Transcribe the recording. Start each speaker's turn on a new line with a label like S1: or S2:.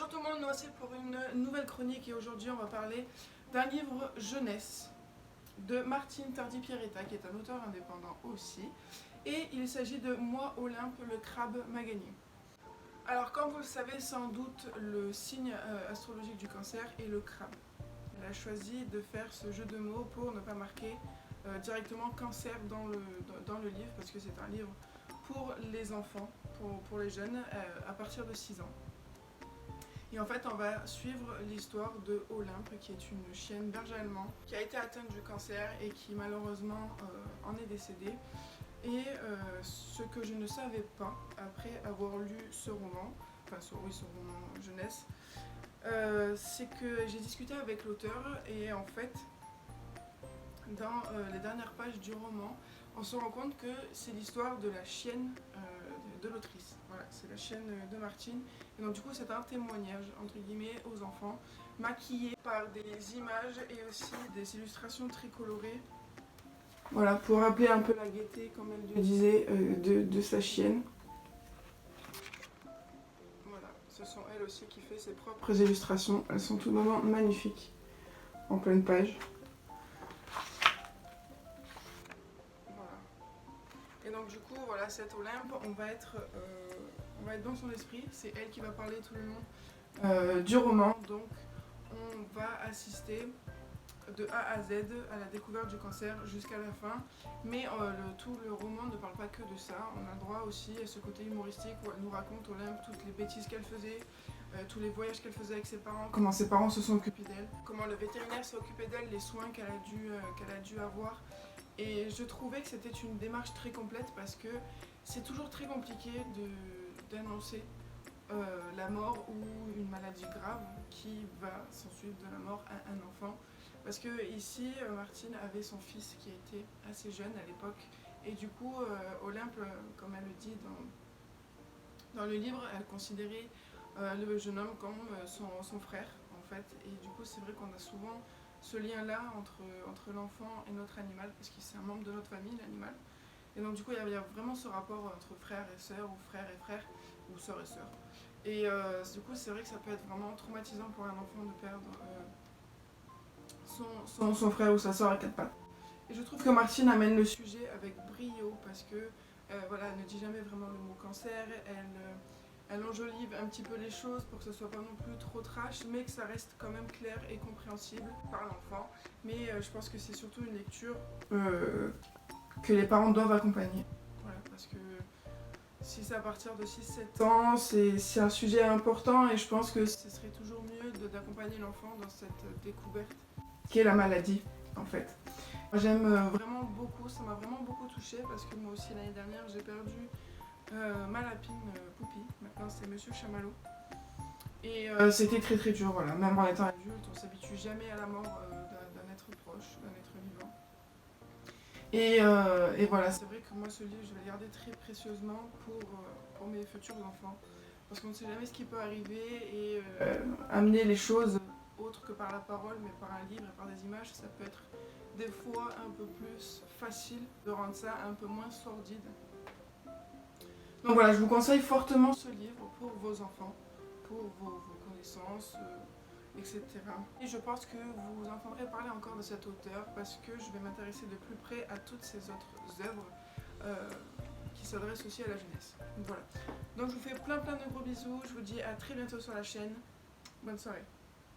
S1: Bonjour tout le monde, nous voici pour une nouvelle chronique et aujourd'hui on va parler d'un livre jeunesse de Martine Tardy-Pierretta qui est un auteur indépendant aussi, et il s'agit de Moi Olympe, le crabe m'a gagné. Alors comme vous le savez sans doute, le signe astrologique du cancer est le crabe. Elle a choisi de faire ce jeu de mots pour ne pas marquer directement cancer dans le livre, parce que c'est un livre pour les enfants, pour les jeunes à partir de 6 ans. Et en fait, on va suivre l'histoire de Olympe, qui est une chienne berger allemand, qui a été atteinte du cancer et qui malheureusement en est décédée. Et ce que je ne savais pas, après avoir lu ce roman, ce roman jeunesse, c'est que j'ai discuté avec l'auteur et en fait, dans les dernières pages du roman, on se rend compte que c'est l'histoire de la chienne de l'autrice. Voilà, c'est la chienne de Martine. Et donc du coup c'est un témoignage entre guillemets aux enfants, maquillé par des images et aussi des illustrations très colorées. Voilà, pour rappeler un peu la gaieté, comme elle le disait, de sa chienne. Voilà, ce sont elles aussi qui fait ses propres illustrations. Elles sont tout le moment magnifiques, en pleine page. Et donc du coup, voilà, cette Olympe, on va être dans son esprit. C'est elle qui va parler tout le long du roman. Donc on va assister de A à Z à la découverte du cancer jusqu'à la fin. Mais tout le roman ne parle pas que de ça. On a droit aussi à ce côté humoristique où elle nous raconte, Olympe, toutes les bêtises qu'elle faisait, tous les voyages qu'elle faisait avec ses parents, comment ses parents se sont occupés d'elle, comment le vétérinaire s'est occupé d'elle, les soins qu'elle a dû avoir. Et je trouvais que c'était une démarche très complète parce que c'est toujours très compliqué d'annoncer la mort ou une maladie grave qui va s'ensuivre de la mort à un enfant. Parce que ici, Martine avait son fils qui était assez jeune à l'époque. Et du coup, Olympe, comme elle le dit dans le livre, elle considérait le jeune homme comme son frère, en fait. Et du coup, c'est vrai qu'on a souvent ce lien-là entre l'enfant et notre animal, parce que c'est un membre de notre famille, l'animal. Et donc du coup, il y a vraiment ce rapport entre frère et sœur, ou frère et frère, ou sœur et sœur. Et du coup, c'est vrai que ça peut être vraiment traumatisant pour un enfant de perdre son frère ou sa sœur à quatre pattes. Et je trouve que Martine amène le sujet avec brio, parce que voilà, elle ne dit jamais vraiment le mot cancer, elle enjolive un petit peu les choses pour que ce soit pas non plus trop trash, mais que ça reste quand même clair et compréhensible par l'enfant. Mais je pense que c'est surtout une lecture que les parents doivent accompagner. Voilà, parce que si c'est à partir de 6-7 ans, c'est un sujet important et je pense que ce serait toujours mieux d'accompagner l'enfant dans cette découverte qui est la maladie en fait. J'aime vraiment beaucoup, ça m'a vraiment beaucoup touchée parce que moi aussi l'année dernière j'ai perdu ma lapine Poupie, maintenant c'est Monsieur Chamallow. Et c'était très très dur, voilà. Même en étant adulte, on s'habitue jamais à la mort d'un être proche, d'un être vivant. Et voilà, c'est vrai que moi ce livre je vais le garder très précieusement pour mes futurs enfants. Parce qu'on ne sait jamais ce qui peut arriver et amener les choses autres que par la parole, mais par un livre et par des images, ça peut être des fois un peu plus facile de rendre ça un peu moins sordide. Donc voilà, je vous conseille fortement ce livre pour vos enfants, pour vos connaissances, etc. Et je pense que vous entendrez parler encore de cet auteur parce que je vais m'intéresser de plus près à toutes ces autres œuvres qui s'adressent aussi à la jeunesse. Donc voilà. Donc je vous fais plein de gros bisous, je vous dis à très bientôt sur la chaîne. Bonne soirée.